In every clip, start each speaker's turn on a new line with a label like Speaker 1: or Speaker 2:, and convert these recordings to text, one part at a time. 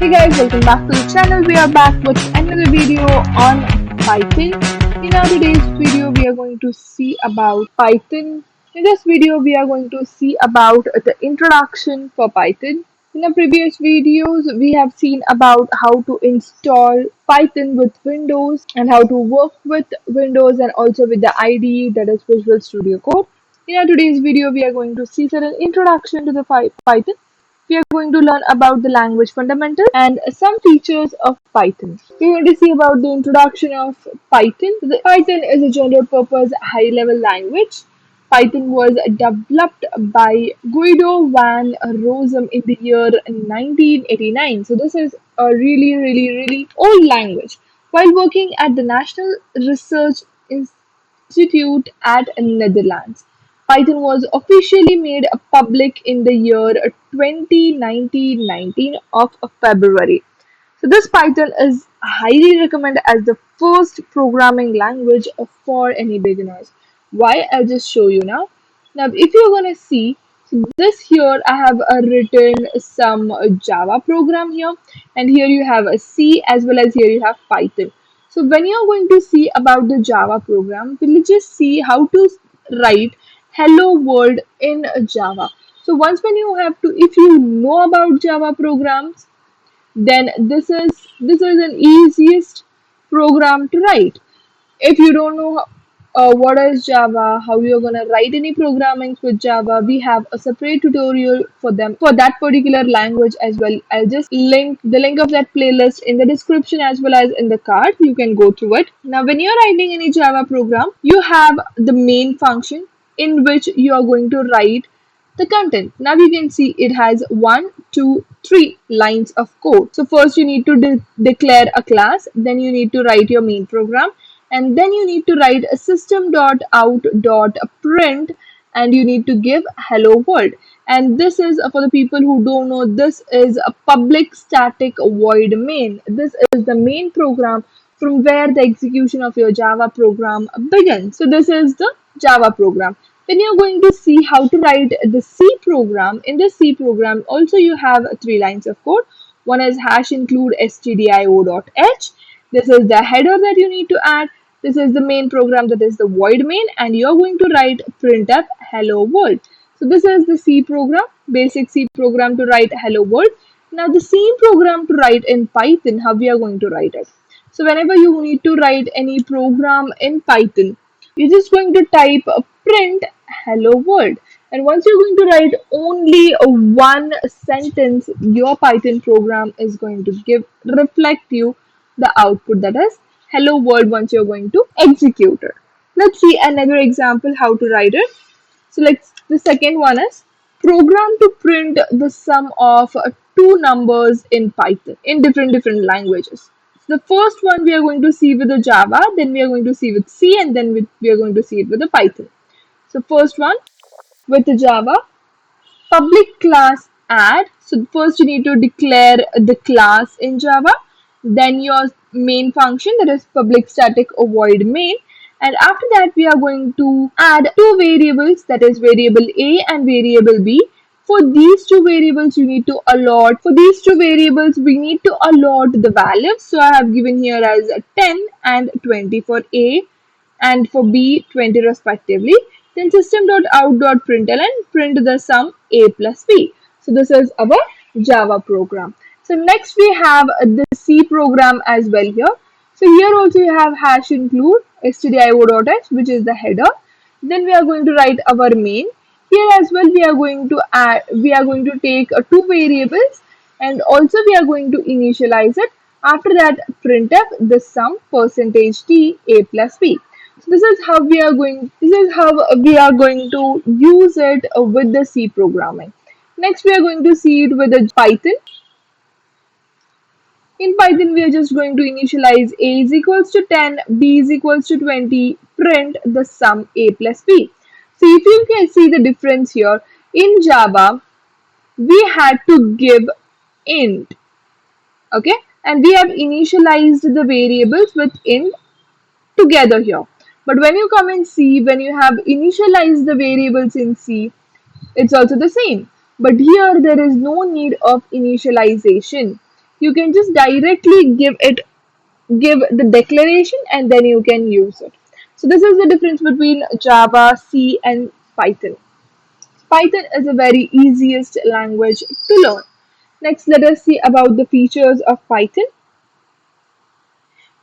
Speaker 1: Hey guys, welcome back to the channel. We are back with another video on Python. In our today's video, we are going to see about Python. In this video, we are going to see about the introduction for Python. In the previous videos, we have seen about how to install Python with Windows and how to work with Windows and also with the IDE, that is Visual Studio Code. In our today's video, we are going to see an introduction to the Python. We are going to learn about the language fundamentals and some features of Python. We're going to see about the introduction of Python. Python is a general purpose high level language. Python was developed by Guido van Rossum in the year 1989. So this is a really old language. While working at the National Research Institute at Netherlands, Python was officially made public in the year 2019 of February. So this Python is highly recommended as the first programming language for any beginners. Why? I'll just show you now. Now, if you're gonna see, so this here I have written some Java program here, and here you have a C as well as here you have Python. So when you're going to see about the Java program, we'll just see how to write hello world in Java. So once when you have to, if you know about Java programs, then this is an easiest program to write. If you don't know what is Java, how you're gonna write any programming with Java, we have a separate tutorial for them for that particular language as well. I'll just link the link of that playlist in the description as well as in the card. You can go through it. Now, when you're writing any Java program, you have the main function in which you are going to write the content. Now you can see it has 1, 2, 3 lines of code. So first you need to declare a class, then you need to write your main program, and then you need to write a system.out.print, and you need to give hello world. And this is for the people who don't know, this is a public static void main. This is the main program from where the execution of your Java program begins. So this is the Java program. Then you're going to see how to write the C program. In the C program, also you have 3 lines of code. One is hash include stdio.h. This is the header that you need to add. This is the main program, that is the void main, and you're going to write printf hello world. So this is the C program, basic C program to write hello world. Now the same program to write in Python, how we are going to write it. So whenever you need to write any program in Python, you're just going to type print hello world, and once you're going to write only one sentence, your Python program is going to reflect you the output, that is hello world, once you're going to execute it. Let's see another example how to write it. So the second one is program to print the sum of two numbers in Python in different languages. The first one we are going to see with the Java, then we are going to see with C, and then we are going to see it with the Python. So first one with the Java, public class add. So first you need to declare the class in Java, then your main function, that is public static void main, and after that we are going to add 2 variables, that is variable A and variable B. For these 2 variables we need to allot the values. So I have given here as 10 and 20 for A, and for B 20 respectively. Then system.out.println print the sum A plus B. So this is our Java program. So next we have the C program as well here. So here also you have hash include stdio.h, which is the header. Then we are going to write our main. Here as well we are going to take 2 variables, and also we are going to initialize it. After that printf the sum %t A plus B. So this is how we are going to use it with the C programming. Next we are going to see it with the Python. In Python, we are just going to initialize A is equals to 10, B is equals to 20, print the sum A plus B. So if you can see the difference here, in Java, we had to give int, okay, and we have initialized the variables with int together here. But when you come in C, when you have initialized the variables in C, it's also the same. But here there is no need of initialization. You can just directly give the declaration and then you can use it. So this is the difference between Java, C and Python. Python is the very easiest language to learn. Next, let us see about the features of Python.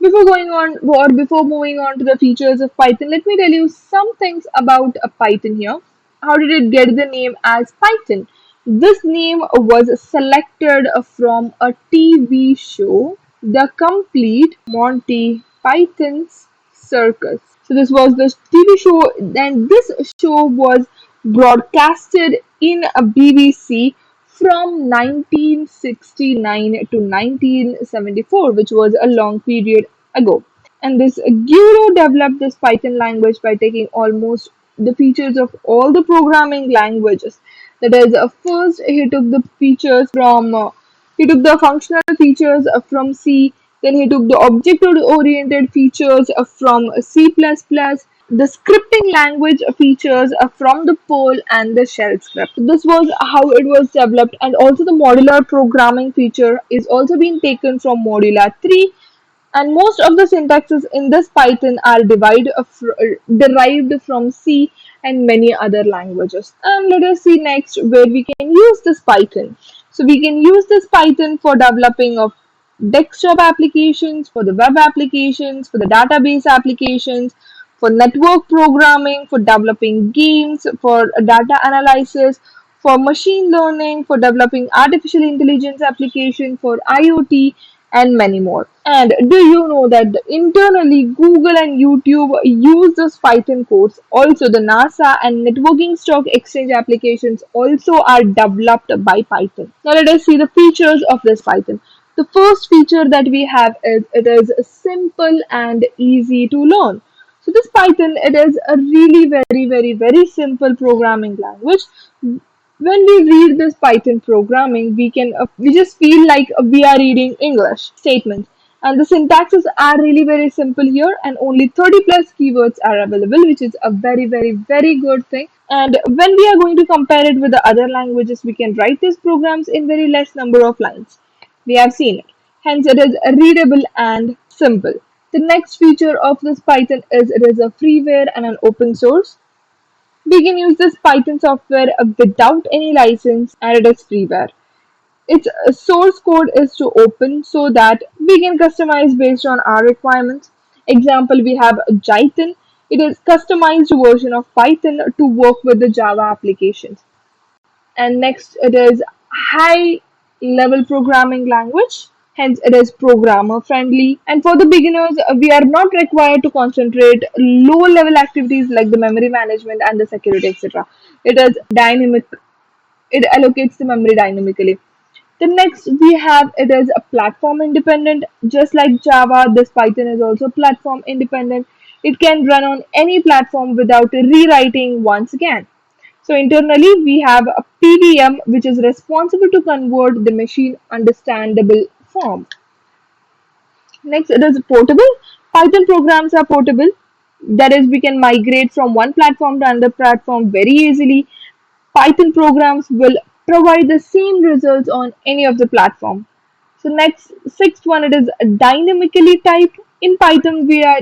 Speaker 1: Before moving on to the features of Python, let me tell you some things about Python here. How did it get the name as Python? This name was selected from a TV show, The Complete Monty Python's Circus. So this was the TV show, and this show was broadcasted in a BBC from 1969 to 1974, which was a long period ago. And this Guido developed this Python language by taking almost the features of all the programming languages. That is, first he took the features from he took the functional features from C. Then he took the object-oriented features from C++, the scripting language features from the Perl and the shell script. This was how it was developed, and also the modular programming feature is also being taken from Modula 3, and most of the syntaxes in this Python are derived from C and many other languages. And let us see next where we can use this Python. So we can use this Python for developing of desktop applications, for the web applications, for the database applications, for network programming, for developing games, for data analysis, for machine learning, for developing artificial intelligence application, for IoT, and many more. And do you know that internally Google and YouTube use this Python codes? Also, the NASA and networking stock exchange applications also are developed by Python. Now, let us see the features of this Python. The first feature that we have is it is simple and easy to learn. So this Python, it is a really very simple programming language. When we read this Python programming, we just feel like we are reading English statements. And the syntaxes are really very simple here, and only 30 plus keywords are available, which is a very good thing. And when we are going to compare it with the other languages, we can write these programs in very less number of lines. We have seen it. Hence, it is readable and simple. The next feature of this Python is it is a freeware and an open source. We can use this Python software without any license, and it is freeware. Its source code is to open so that we can customize based on our requirements. Example, we have Jython. It is customized version of Python to work with the Java applications. And next, it is high level programming language. Hence, it is programmer friendly. And for the beginners, we are not required to concentrate low level activities like the memory management and the security, etc. It is dynamic, it allocates the memory dynamically. The next we have it is a platform independent. Just like Java, this Python is also platform independent. It can run on any platform without rewriting once again. So internally we have a PDM which is responsible to convert the machine understandable form. Next it is portable. Python programs are portable. That is, we can migrate from one platform to another platform very easily. Python programs will provide the same results on any of the platform. So next, sixth one, it is dynamically typed. In Python, we are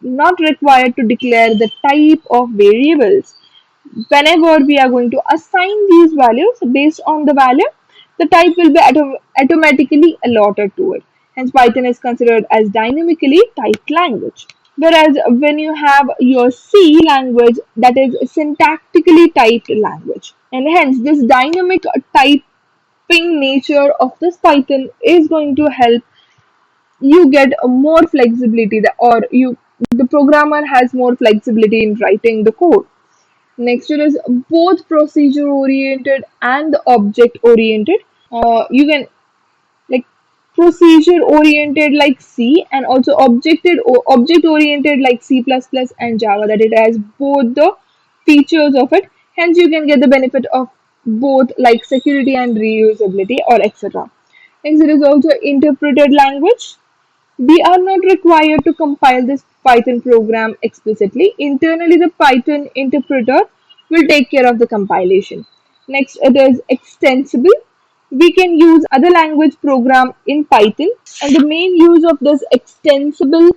Speaker 1: not required to declare the type of variables. Whenever we are going to assign these values based on the value, the type will be automatically allotted to it. Hence, Python is considered as dynamically typed language. Whereas when you have your C language, that is syntactically typed language. And hence, this dynamic typing nature of this Python is going to help you get a more flexibility, the programmer has more flexibility in writing the code. Next, it is both procedure oriented and object oriented. You can like procedure oriented like C, and also object oriented like C++ and Java, that it has both the features of it. Hence, you can get the benefit of both like security and reusability or etc. Next, it is also interpreted language. We are not required to compile this Python program explicitly. Internally, the Python interpreter will take care of the compilation. Next, it is extensible. We can use other language program in Python, and the main use of this extensible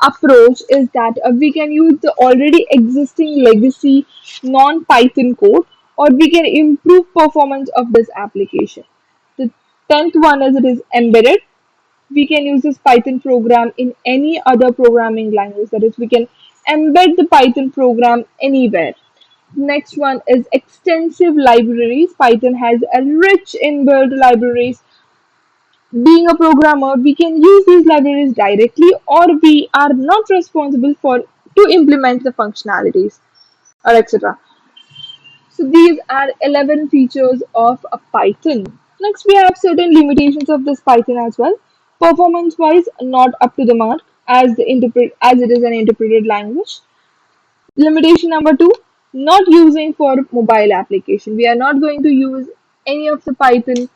Speaker 1: approach is that we can use the already existing legacy non-Python code, or we can improve performance of this application. The 10th one is it is embedded. We can use this Python program in any other programming language. That is, we can embed the Python program anywhere. Next one is extensive libraries. Python has a rich inbuilt libraries. Being a programmer, we can use these libraries directly, or we are not responsible for to implement the functionalities or etc. So these are 11 features of a Python. Next, we have certain limitations of this Python as well. Performance-wise, not up to the mark as it is an interpreted language. Limitation number two, not using for mobile application. We are not going to use any of the Python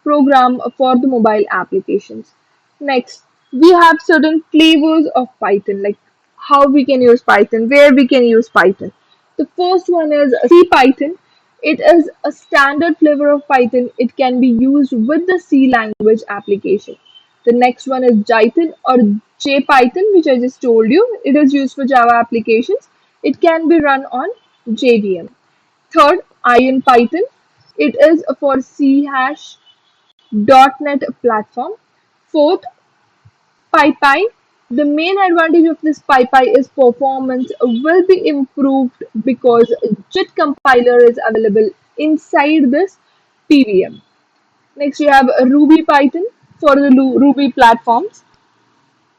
Speaker 1: program for the mobile applications. Next, we have certain flavors of Python, like how we can use Python, where we can use Python. The first one is C Python. It is a standard flavor of Python. It can be used with the C language application. The next one is Jython or JPython, which I just told you. It is used for Java applications. It can be run on JVM. Third, Iron Python. It is for C hash .NET platform. Fourth, PyPy. The main advantage of this PyPy is performance will be improved because JIT compiler is available inside this PVM. Next, you have Ruby Python for the Ruby platforms.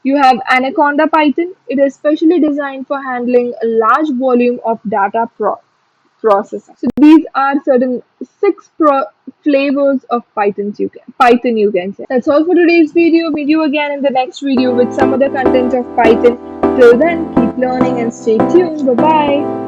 Speaker 1: You have Anaconda Python. It is specially designed for handling a large volume of data processing. So these are certain six flavors of Python you can say. That's all for today's video. Meet you again in the next video with some other content of Python. Till then, keep learning and stay tuned. Bye bye.